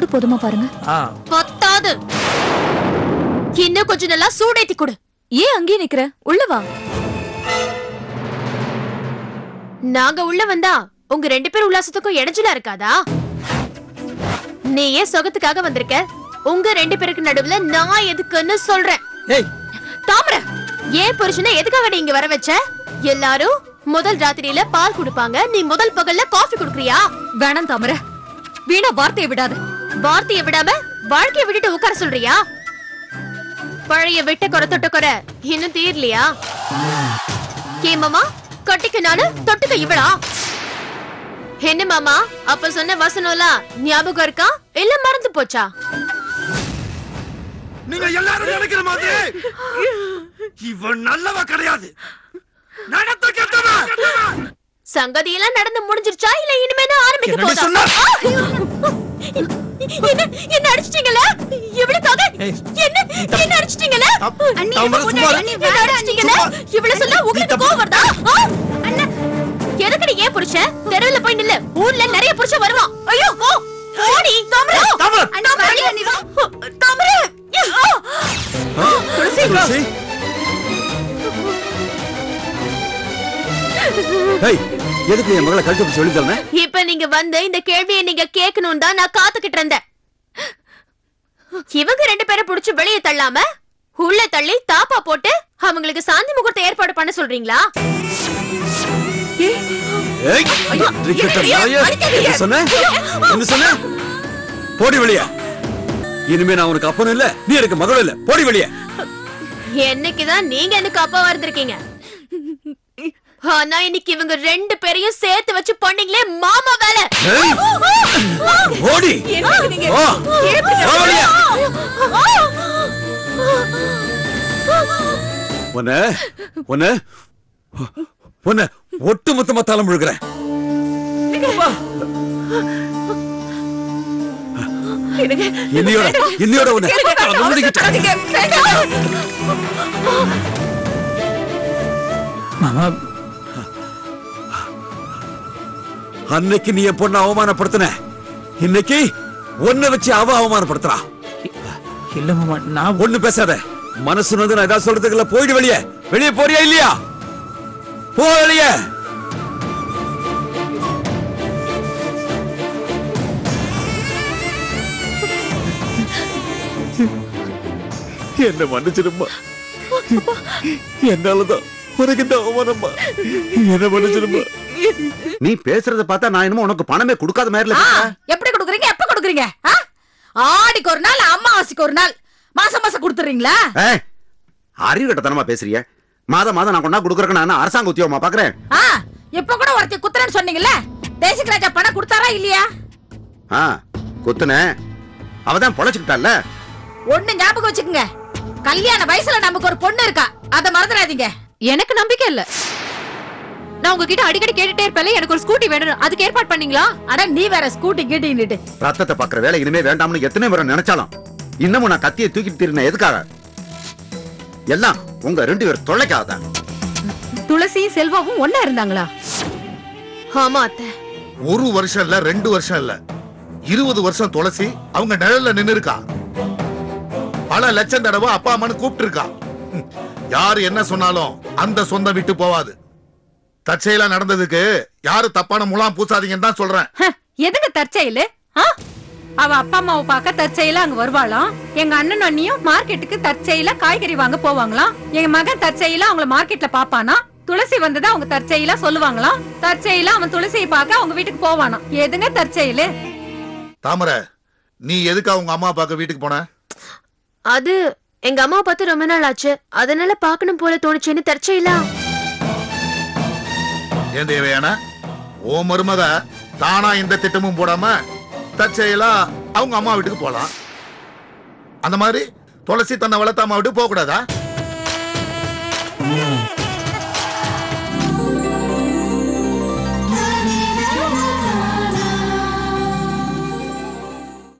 சூடு போதுமா பாருங்க. பத்தாது, இன்னும் கொஞ்சம் நல்லா சூடேத்தி கொடு. ஏன் அங்கேயே நிக்கிற? உள்ள வா. நாங்க உள்ள வந்தா உங்க 2 பேர் உல்லாசத்துக்கும் இடைஞ்சலா இருக்காதா? நீ ஏன் சொகத்துக்காக வந்திருக்க? உங்க 2 பேருக்கு நடுவுல நான் எதுக்குன்னு சொல்றேன். தாமர, ஏன் புருஷனை எதுக்காக நீ இங்க வர வச்ச? எல்லாரும் முதல் ராத்திரியில பால் குடுப்பாங்க, நீ முதல் பகல்ல காஃபி குடுக்கறியா? வேணாம் தாமர, வீணா வார்த்தையை விடாத. வார்த்தையை விடாம வாழ்க்கையை விட்டுட்டு உட்கார சொல்றியா? பழைய விட்ட குறை தொட்ட குறை இன்னும் தீரலையா? ஏ மாமா, கட்டிக்கு நானு தொட்டுக்க இவளா? என்ன மாமா, அப்ப சொன்ன வசனம்லாம் ஞாபகம் இருக்கா இல்ல மறந்து போச்சா? நீங்க எல்லாரும் நினைக்கிற மாதிரி இவன் நல்லவ கிடையாது. நடத்த கேட்டவ. சங்கதி எல்லாம் நடந்து முடிஞ்சிருச்சா இல்ல இனிமே தான் ஆரம்பிக்க போதா? என்ன அடிச்சிட்டீங்களா? இவளுக்காக என்ன அடிச்சிட்டீங்களா? அண்ணி அடிச்சிட்டீங்களா? இவள சொல்ல உங்களுக்கு கோவம் வருதா? அண்ணா, எதுக்கு ஏன் புருஷன் தெருவுல போய் நில்லு? ஊர்ல நிறைய புருஷன் வருவான். ஐயோ ஓடி தாமரை. அண்ணா வாடி அண்ணி வா. தாமரை. துளசி. ஏய், எதுக்கு என் மகளை கழுத்து சொல்லி தரேன்? இப்ப நீங்க வந்து இந்த கேள்வியை நீங்க கேட்கணும் தான் நான் காத்துக்கிட்டு இருந்தேன். இவங்க 2 பேரை புடிச்சு வெளியே தள்ளாம உள்ள தள்ளி தாப்பா போட்டு அவங்களுக்கு சாந்தி முகூர்த்த ஏற்பாடு பண்ண சொல்றீங்களா? போடி வெளியே. இனிமே நான் உனக்கு அப்பனும் இல்ல, நீ எனக்கு மகளும் இல்ல. போடி வெளியே. என்னைக்குதான் நீங்க எனக்கு அப்பா வந்திருக்கீங்க? ஆனா இன்னைக்கு இவங்க 2 பேரையும் சேர்த்து வச்சு பண்ணீங்களே மாமா வேலை. ஓடி. உன்னை ஒட்டு மொத்தமா தலை முழுகிறேன். இன்னையோட உன்னை மாமா, அன்னைக்கு நீ என் பொண்ணை அவமானப்படுத்தின, இன்னைக்கு ஒன்ன வச்சு அவ அவமானப்படுத்துறா. இல்ல மாமா, நான் ஒண்ணு பேசாத. மனசு வந்து நான் ஏதாவது சொல்றதுக்குள்ள போயிடு வெளியே. வெளியே போறியா இல்லையா? போ வெளியே. என்ன மன்னிச்சிருமா, என்னாலதான் உனக்கு இந்த அவமானமா. என்ன மன்னிச்சிருமா. நீ பேசுறத பார்த்தா நான் என்னமோ உனக்கு பணமே கொடுக்காத மாதிரி. எப்படி கொடுக்குறீங்க? எப்ப கொடுக்குறீங்க? ஆடிக்கு ஒரு நாள், அம்மாவாசைக்கு ஒரு நாள், மாசம் மாசம் கொடுத்துறீங்களா? அறிவு கட்டத்தனமா பேசுறீங்க. மாதம் மாதம் நான் கொண்டா கொடுக்குறேன். நான் அரசாங்க உத்தியோகமா பாக்குறேன். இப்ப கூட ஒருத்தி குத்துறேன்னு சொன்னீங்கல்ல, தேசிக் ராஜா பணம் கொடுத்தாரா இல்லையா? குத்துன அவதான் பொழைச்சுக்கிட்டால. ஒண்ணு ஞாபகம் வச்சுக்கோங்க, கல்யாண வயசுல நமக்கு ஒரு பொண்ணு இருக்கா, அத மறந்துடாதீங்க. எனக்கு நம்பிக்கை இல்ல. நான் உங்ககிட்ட அடிக்கடி கேட்டுட்டே இருப்பேன், எனக்கு ஒரு ஸ்கூட்டி வேணும், அதுக்கு ஏற்பாடு பண்ணீங்களா? அட நீ வேற ஸ்கூட்டி கேட்டிட்டு ரத்தத்தை பாக்குற வேலை இனிமே வேண்டாம்னு எத்தனை முறை நினைச்சாலும் இன்னமும் நான் கத்தியை தூக்கிட்டு திருந்தேன். எதுக்காக? எல்லாம் உங்க 2 பேர் தொல்லைக்காகதான். துளசி செல்வாவும் ஒண்ணா இருந்தாங்களா? ஆமா அத்தை. 1 வருஷம் இல்ல, 2 வருஷம் இல்ல, 20 வருஷம் துளசி அவங்க நிழல்ல நின்னு இருக்கா. பல லட்சம் தடவை அப்பா அம்மான்னு கூப்பிட்டு இருக்கா. யாரு என்ன சொன்னாலும் அந்த சொந்தம் விட்டு போவாது. தற்செயலா நடந்ததுக்கு யாரு தப்பான முலாம் பூசாதீங்கன்னு தான் சொல்றேன். எதுக்கு தற்செயலு? அவ அப்பா அம்மாவை பார்க்க தற்செயலா அங்க வருவாளாம். எங்க அண்ணன் அண்ணியும் மார்க்கெட்டுக்கு தற்செயலா காய்கறி வாங்க போவாங்களாம். எங்க மகன் தற்செயலா அவங்கள மார்க்கெட்ல பாப்பானா. துளசி வந்ததா அவங்க தற்செயலா சொல்லுவாங்களாம். தற்செயலா அவன் துளசியை பார்க்க அவங்க வீட்டுக்கு போவானா. எதுங்க தற்செயலு? தாமரை, நீ எதுக்கு அவங்க அம்மா பார்க்க வீட்டுக்கு போன? அது எங்க அம்மா பார்த்து ரொம்ப நாள் ஆச்சு, அதனால பாக்கணும் போல தோணுச்சுன்னு தற்செயலா. ஏன் தேவையான ஓ மருமக தானா இந்த திட்டமும் போடாம தற்செயலா அவங்க அம்மா வீட்டுக்கு போலாம். அந்த மாதிரி துளசி தன்னை வளர்த்த அம்மா வீட்டுக்கு போக கூடாதா?